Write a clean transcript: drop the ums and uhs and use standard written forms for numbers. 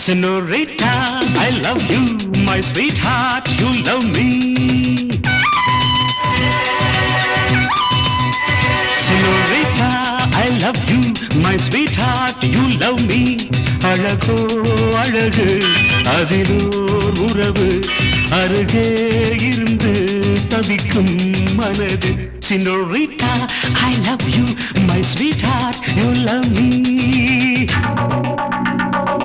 Senorita, I love you, my sweetheart, you love me. Senorita, I love you, my sweetheart, you love me. அழகோ அழகு அதிலோர் உறவு அருகே இருந்து தவிக்கும் மனது. Senorita, I love you, my sweetheart, you love me.